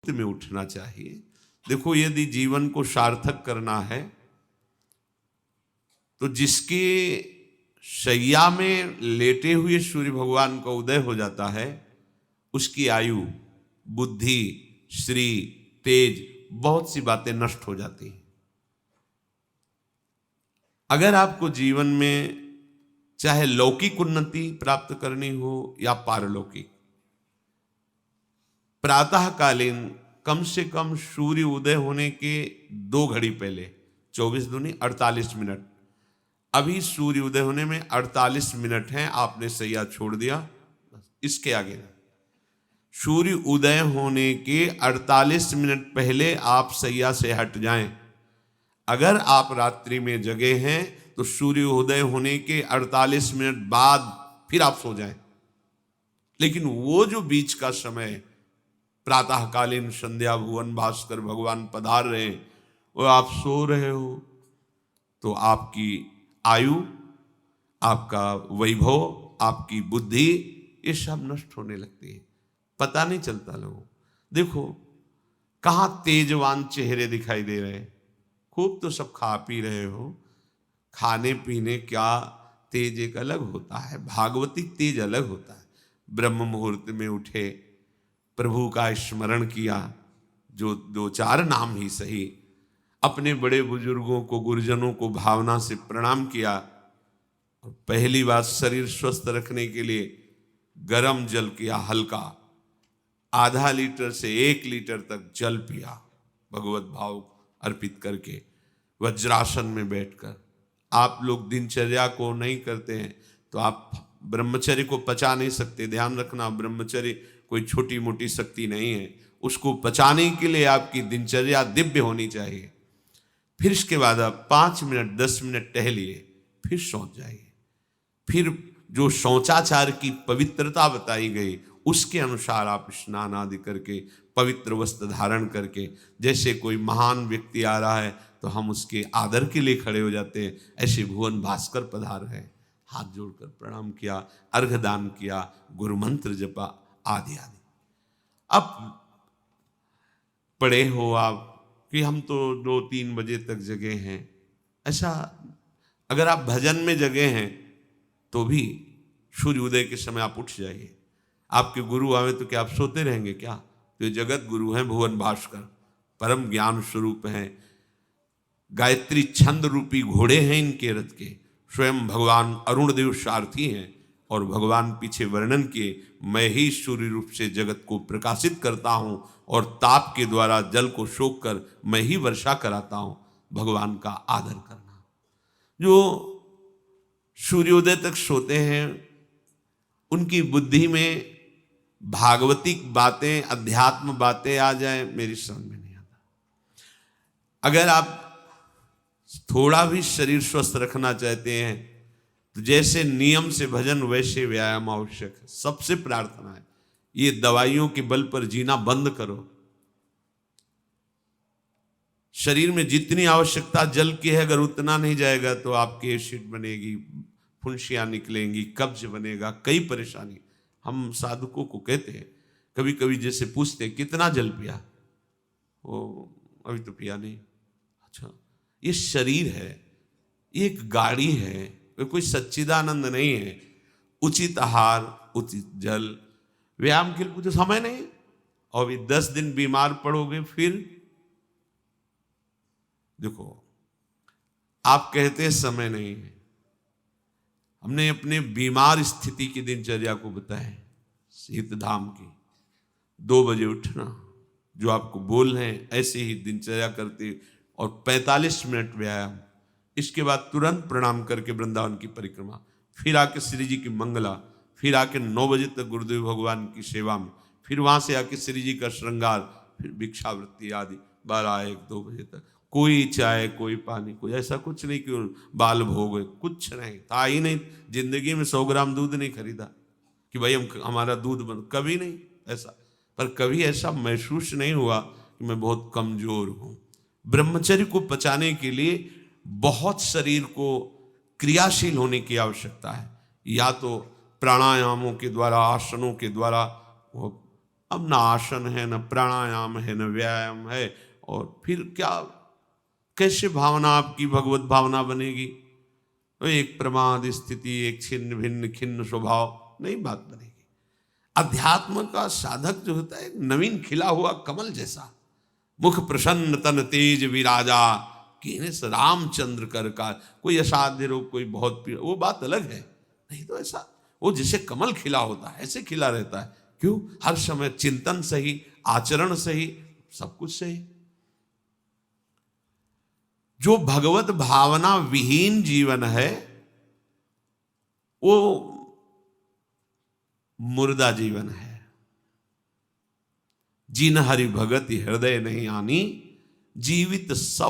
में उठना चाहिए। देखो, यदि जीवन को सार्थक करना है तो जिसके शैया में लेटे हुए सूर्य भगवान का उदय हो जाता है, उसकी आयु, बुद्धि, श्री, तेज, बहुत सी बातें नष्ट हो जाती हैं। अगर आपको जीवन में चाहे लौकिक उन्नति प्राप्त करनी हो या पारलौकिक, प्रातःकालीन कम से कम सूर्य उदय होने के 2 घड़ी पहले, 24 दूनी 48 मिनट, अभी सूर्य उदय होने में 48 मिनट हैं, आपने सैया छोड़ दिया, इसके आगे नहीं। सूर्य उदय होने के 48 मिनट पहले आप सैया से हट जाएं। अगर आप रात्रि में जगे हैं तो सूर्य उदय होने के 48 मिनट बाद फिर आप सो जाएं। लेकिन वो जो बीच का समय, प्रातःकालीन संध्या भुवन भास्कर भगवान पधार रहे हैं, वो आप सो रहे हो, तो आपकी आयु, आपका वैभव, आपकी बुद्धि, ये सब नष्ट होने लगती है, पता नहीं चलता लोगों। देखो कहाँ तेजवान चेहरे दिखाई दे रहे हैं, खूब तो सब खा पी रहे हो, खाने पीने क्या तेज एक अलग होता है, भागवतिक तेज अलग होता है। ब्रह्म मुहूर्त में उठे, प्रभु का स्मरण किया, जो 2-4 नाम ही सही, अपने बड़े बुजुर्गों को, गुरुजनों को भावना से प्रणाम किया, और पहली बात शरीर स्वस्थ रखने के लिए गर्म जल किया, हल्का, आधा लीटर से 1 लीटर तक जल पिया, भगवत भाव अर्पित करके, वज्रासन में बैठकर। आप लोग दिनचर्या को नहीं करते हैं तो आप ब्रह्मचर्य को पचा नहीं सकते। ध्यान रखना, ब्रह्मचर्य कोई छोटी मोटी शक्ति नहीं है, उसको पचाने के लिए आपकी दिनचर्या दिव्य होनी चाहिए। फिर इसके बाद आप 5 मिनट 10 मिनट टहलिए, फिर सो जाइए। फिर जो शौचाचार की पवित्रता बताई गई उसके अनुसार आप स्नान आदि करके, पवित्र वस्त्र धारण करके, जैसे कोई महान व्यक्ति आ रहा है तो हम उसके आदर के लिए खड़े हो जाते हैं, ऐसे भुवन भास्कर पधार है, हाथ जोड़कर प्रणाम किया, अर्घदान किया, गुरु मंत्र जपा आदि आदि। अब पड़े हो आप कि हम तो 2-3 बजे तक जगे हैं, ऐसा अगर आप भजन में जगे हैं तो भी सूर्य उदय के समय आप उठ जाइए। आपके गुरु आवे तो क्या आप सोते रहेंगे क्या? तो ये जगत गुरु हैं भुवन भास्कर, परम ज्ञान स्वरूप हैं, गायत्री छंद रूपी घोड़े हैं इनके रथ के, स्वयं भगवान अरुण देव सारथी हैं, और भगवान पीछे वर्णन किए, मैं ही सूर्य रूप से जगत को प्रकाशित करता हूं और ताप के द्वारा जल को सोख कर मैं ही वर्षा कराता हूं। भगवान का आदर करना। जो सूर्योदय तक सोते हैं उनकी बुद्धि में भागवतिक बातें, अध्यात्म बातें आ जाए, मेरी समझ में नहीं आता। अगर आप थोड़ा भी शरीर स्वस्थ रखना चाहते हैं तो जैसे नियम से भजन वैसे व्यायाम आवश्यक है। सबसे प्रार्थना है, ये दवाइयों के बल पर जीना बंद करो। शरीर में जितनी आवश्यकता जल की है, अगर उतना नहीं जाएगा तो आपकी एसिड बनेगी, फुंसियाँ निकलेंगी, कब्ज बनेगा, कई परेशानी। हम साधुकों को कहते हैं, कभी कभी जैसे पूछते हैं कितना जल पिया, वो अभी तो पिया नहीं। अच्छा, ये शरीर है, ये एक गाड़ी है, कोई सच्चिदानंद नहीं है। उचित आहार, उचित जल, व्यायाम के लिए तो समय नहीं। और भी 10 दिन बीमार पड़ोगे फिर देखो, आप कहते हैं समय नहीं है, हमने अपने बीमार स्थिति की दिनचर्या को बताया। शीत धाम की 2 बजे उठना, जो आपको बोल रहे हैं ऐसे ही दिनचर्या करते, और 45 मिनट व्यायाम। इसके बाद तुरंत प्रणाम करके वृंदावन की परिक्रमा, फिर आके श्री जी की मंगला, फिर आके 9 बजे तक गुरुदेव भगवान की सेवा में, फिर वहां से आके श्री जी का श्रृंगार, फिर भिक्षावृत्ति आदि 12-1-2 बजे तक। कोई चाय, कोई पानी, कोई ऐसा कुछ नहीं कि बाल भोग, कुछ नहीं था ही नहीं। जिंदगी में 100 ग्राम दूध नहीं खरीदा कि भाई हमारा दूध बंद, कभी नहीं ऐसा। पर कभी ऐसा महसूस नहीं हुआ कि मैं बहुत कमजोर हूं। ब्रह्मचर्य को पचाने के लिए बहुत शरीर को क्रियाशील होने की आवश्यकता है। या तो प्राणायामों के द्वारा, आसनों के द्वारा वो अब ना आसन है, न प्राणायाम है, न व्यायाम है, और फिर क्या, कैसे भावना आपकी भगवत भावना बनेगी? तो एक प्रमाद स्थिति, एक छिन्न भिन्न खिन्न स्वभाव, नहीं बात बनेगी। अध्यात्म का साधक जो होता है एक नवीन खिला हुआ कमल जैसा, मुख प्रसन्न तन तेज विराजा, कीने से रामचंद्र कर का। कोई असाध्य रोग, कोई बहुत पीड़ा, वो बात अलग है, नहीं तो ऐसा वो जैसे कमल खिला होता है ऐसे खिला रहता है। क्यों? हर समय चिंतन सही, आचरण सही, सब कुछ सही। जो भगवत भावना विहीन जीवन है वो मुर्दा जीवन है। जिन हरि भगति हृदय नहीं आनी, जीवित सब